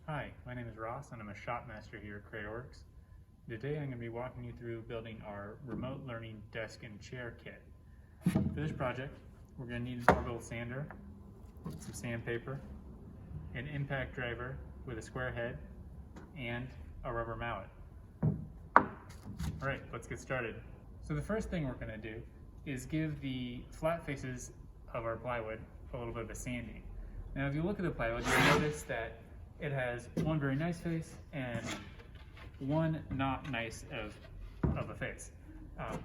Hi, my name is Ross and I'm a ShopMaster here at CraterWorks. Today I'm going to be walking you through building our remote learning desk and chair kit. For this project, we're going to need an orbital sander, some sandpaper, an impact driver with a square head, and a rubber mallet. Alright, let's get started. So the first thing we're going to do is give the flat faces of our plywood a little bit of a sanding. Now if you look at the plywood, you'll notice that it has one very nice face and one not nice of a face.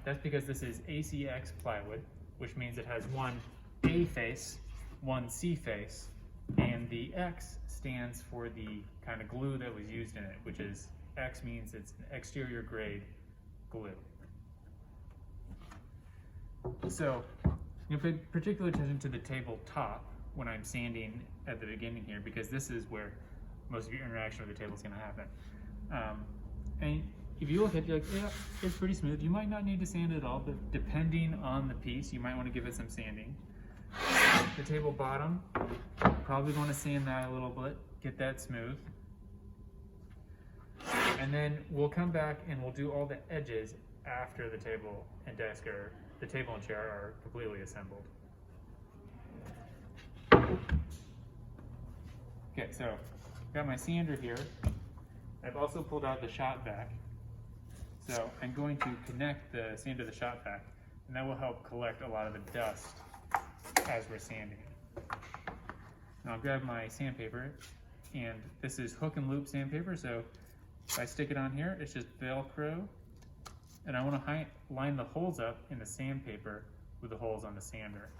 That's because this is ACX plywood, which means it has one A face, one C face, and the X stands for the kind of glue that was used in it, which is X means it's an exterior grade glue. So you pay particular attention to the tabletop when I'm sanding at the beginning here, because this is where most of your interaction with the table is going to happen. And if you look at it, you're like, yeah, it's pretty smooth. You might not need to sand it at all, but depending on the piece, you might want to give it some sanding. The table bottom, probably want to sand that a little bit, get that smooth. And then we'll come back and we'll do all the edges after the table and desk or the table and chair are completely assembled. Okay, so got my sander here. I've also pulled out the shop vac. So I'm going to connect the sander to the shop vac, and that will help collect a lot of the dust as we're sanding it. Now I'll grab my sandpaper, and this is hook and loop sandpaper, so if I stick it on here, it's just Velcro, and I want to line the holes up in the sandpaper with the holes on the sander.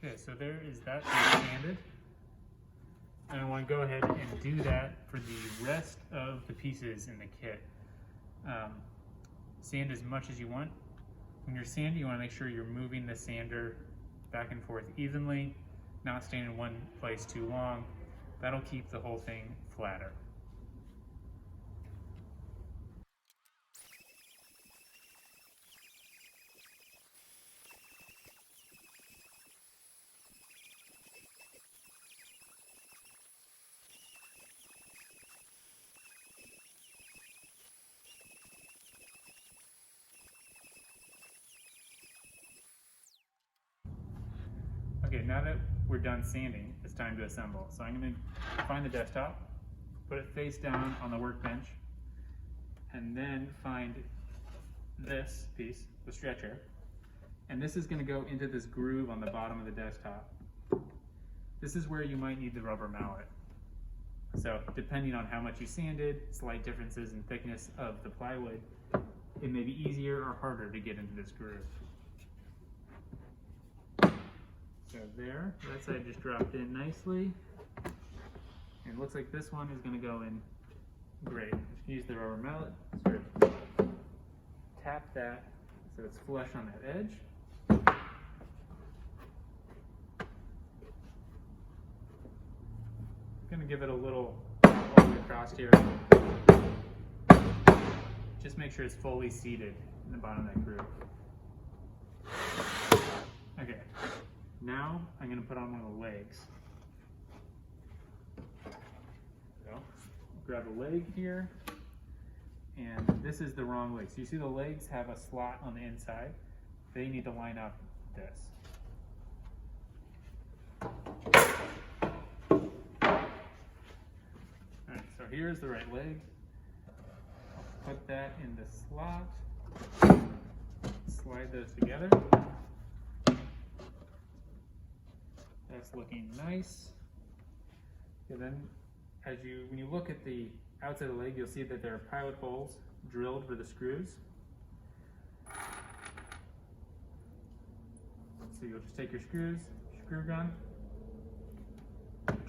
Okay, so there is that sanded. And I want to go ahead and do that for the rest of the pieces in the kit. Sand as much as you want. When you're sanding, you want to make sure you're moving the sander back and forth evenly, not staying in one place too long. That'll keep the whole thing flatter. Okay, now that we're done sanding, it's time to assemble. So I'm going to find the desktop, put it face down on the workbench, and then find this piece, the stretcher, and this is going to go into this groove on the bottom of the desktop. This is where you might need the rubber mallet. So depending on how much you sanded, slight differences in thickness of the plywood, it may be easier or harder to get into this groove. So there, that side just dropped in nicely. And it looks like this one is going to go in great. Just use the rubber mallet, sort of tap that so it's flush on that edge. I'm going to give it a little all the way across here. Just make sure it's fully seated in the bottom of that groove. Okay. Now I'm going to put on one of the legs. So, grab a leg here, and this is the wrong leg. So you see the legs have a slot on the inside. They need to line up this. Alright, so here's the right leg. I'll put that in the slot. Slide those together. That's looking nice. And then when you look at the outside of the leg, you'll see that there are pilot holes drilled for the screws. So you'll just take your screws, screw gun,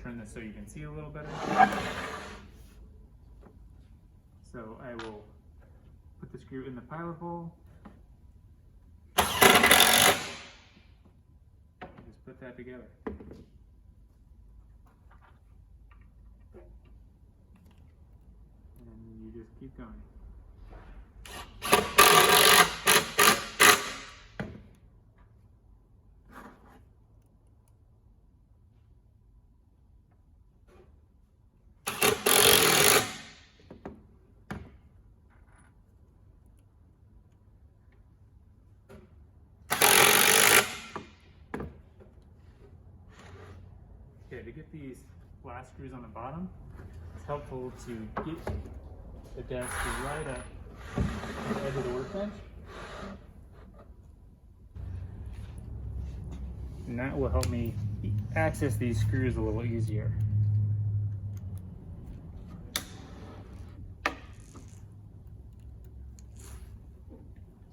turn this so you can see a little better. So I will the screw in the pilot hole. Just put that together. And you just keep going. Okay, to get these glass screws on the bottom, it's helpful to get the desk right up the edge of the workbench. And that will help me access these screws a little easier. So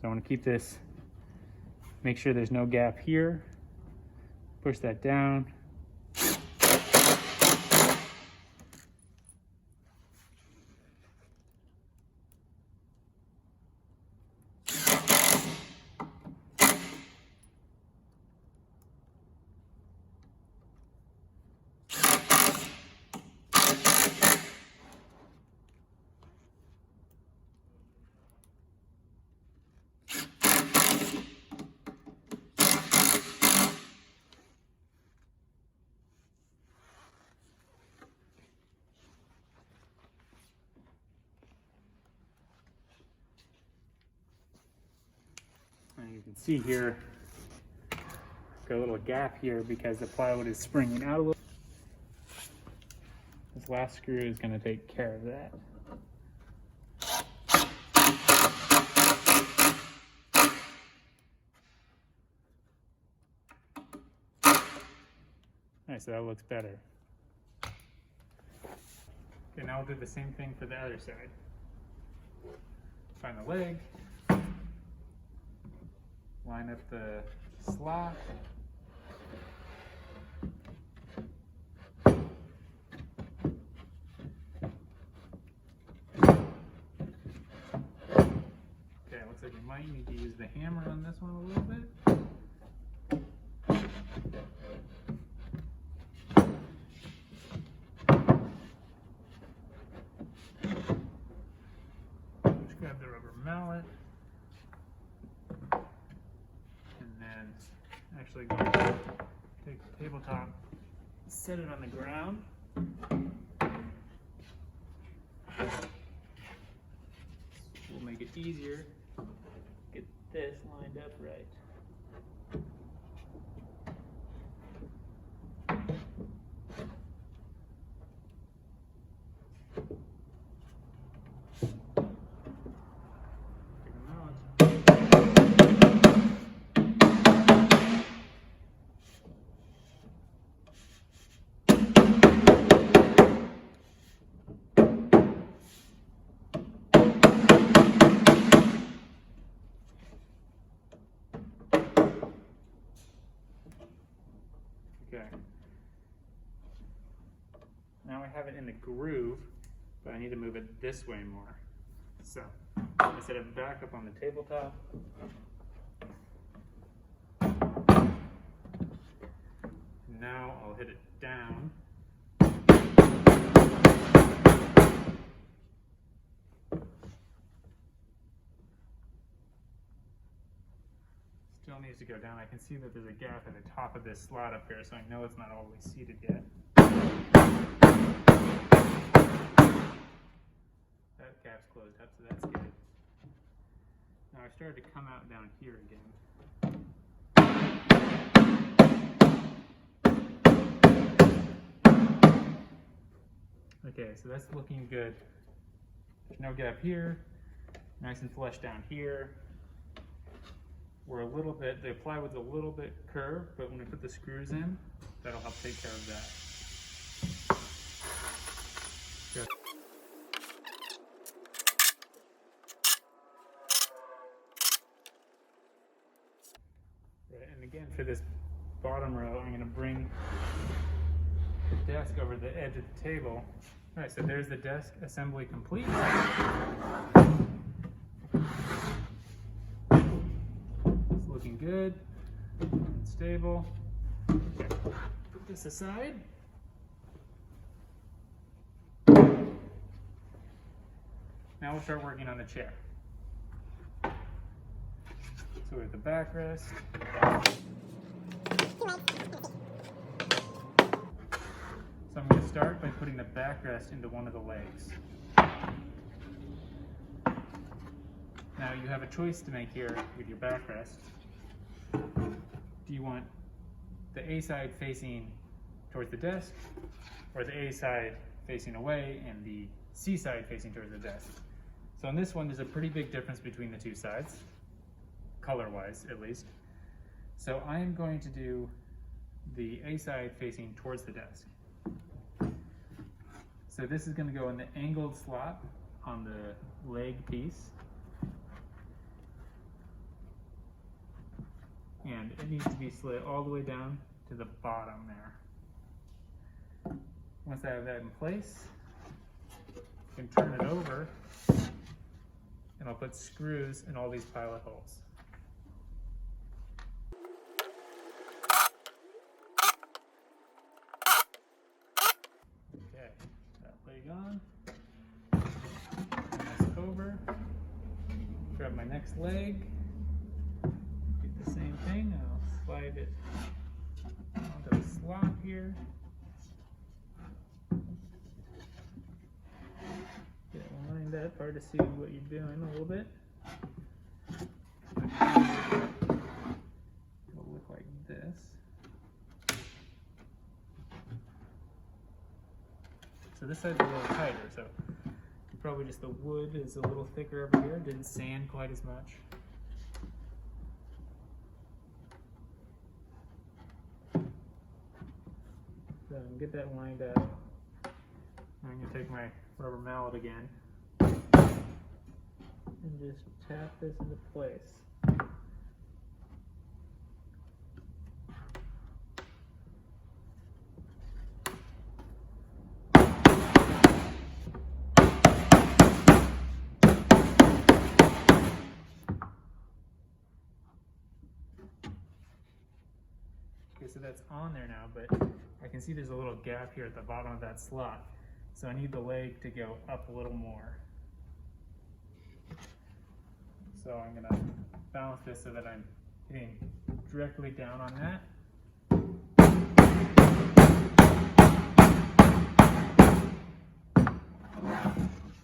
I want to keep this, make sure there's no gap here, push that down. And you can see here, got a little gap here because the plywood is springing out a little. This last screw is going to take care of that. Alright, so that looks better. Okay, now we'll do the same thing for the other side. Find the leg. Line up the slot. Okay, looks like you might need to use the hammer on this one a little bit. Just grab the rubber mallet. Actually going to take the tabletop, set it on the ground. We'll make it easier. Get this lined up right. Okay. Now I have it in the groove, but I need to move it this way more. So I set it back up on the tabletop. Now I'll hit it down. Still needs to go down. I can see that there's a gap at the top of this slot up here, so I know it's not all the way seated yet. That gap's closed up, so that's good. Now I started to come out down here again. Okay, so that's looking good. There's no gap here. Nice and flush down here. We're a little bit, the plywood's a little bit curved, but when we put the screws in, that'll help take care of that. Good. Right, and again, for this bottom row, I'm going to bring the desk over the edge of the table. All right, so there's the desk assembly complete. good and stable. Put this aside. Now we'll start working on the chair. So we have the backrest. So I'm going to start by putting the backrest into one of the legs. Now you have a choice to make here with your backrest. Do you want the A side facing towards the desk, or the A side facing away and the C side facing towards the desk? So on this one, there's a pretty big difference between the two sides, color-wise at least. So I'm going to do the A side facing towards the desk. So this is going to go in the angled slot on the leg piece. And it needs to be slid all the way down to the bottom there. Once I have that in place, I can turn it over and I'll put screws in all these pilot holes. Okay, that leg on. Turn this over. Grab my next leg. Do the same thing. I'll slide it onto the slot here. Get it lined up. Hard to see what you're doing a little bit. It'll look like this. So this side's a little tighter, so probably just the wood is a little thicker over here. Didn't sand quite as much. So get that lined up. I'm going to take my rubber mallet again and just tap this into place. Okay, so that's on there now, but I can see there's a little gap here at the bottom of that slot. So I need the leg to go up a little more. So I'm going to balance this so that I'm hitting directly down on that.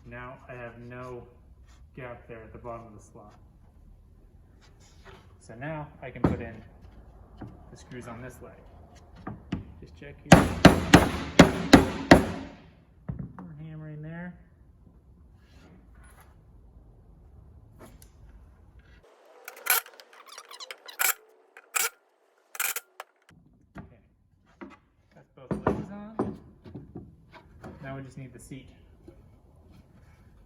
Now I have no gap there at the bottom of the slot. So now I can put in the screws on this leg. Just check here. We're hammering there. Okay, that's both legs on. Now we just need the seat.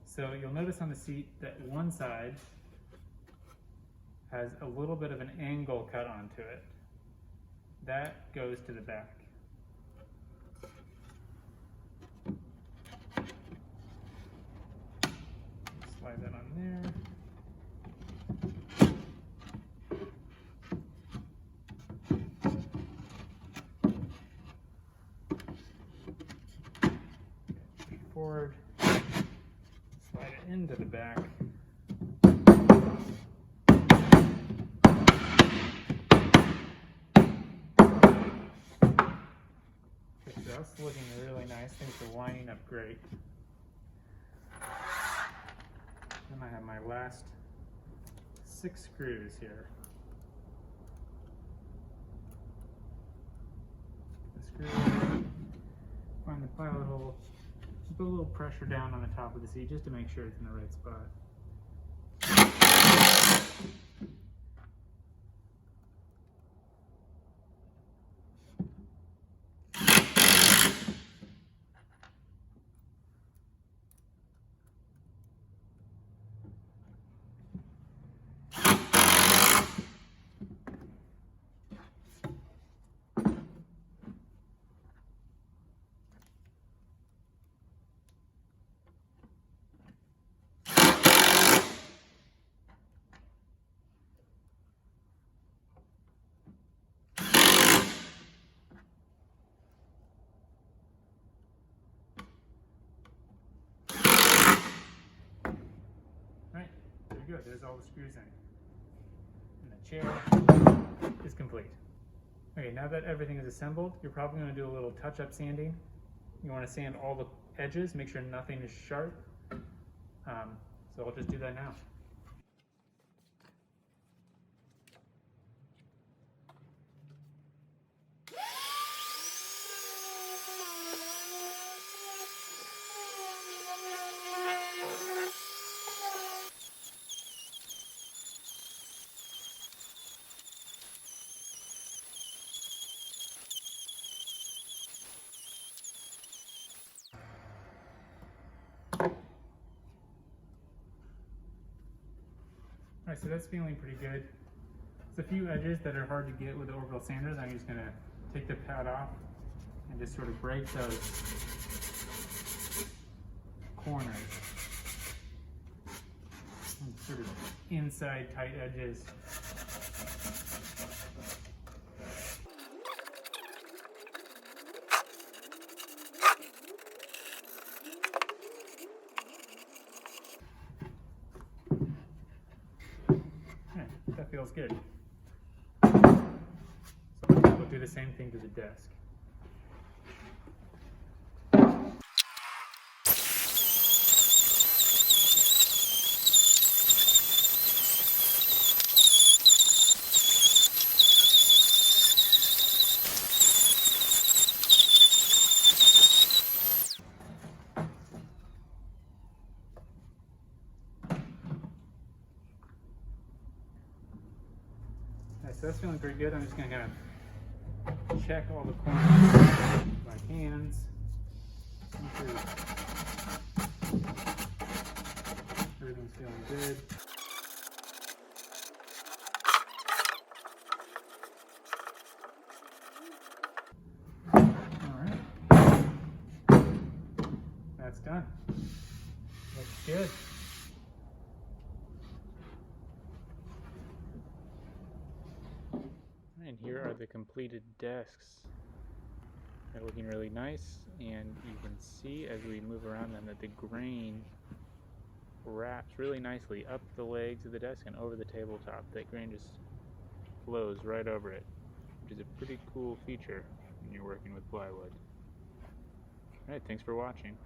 So you'll notice on the seat that one side has a little bit of an angle cut onto it. That goes to the back. Slide that on there. Forward. Slide it into the back. That's looking really nice. Things are lining up great. Then I have my last 6 screws here. The screw, find the pilot hole, put a little pressure down on the top of the seat just to make sure it's in the right spot. there's all the screws in. And the chair is complete. Okay, now that everything is assembled, you're probably going to do a little touch-up sanding. You want to sand all the edges, make sure nothing is sharp. So I'll just do that now. Alright, so that's feeling pretty good. There's a few edges that are hard to get with the orbital sanders. I'm just going to take the pad off and just sort of break those corners. And sort of inside tight edges. That feels good. So we'll do the same thing to the desk. So that's feeling pretty good. I'm just going to kind of check all the corners with my hands. Everything's feeling good. Alright. That's done. Looks good. And here are the completed desks. They're looking really nice, and you can see as we move around them that the grain wraps really nicely up the legs of the desk and over the tabletop. That grain just flows right over it, which is a pretty cool feature when you're working with plywood. Alright, thanks for watching.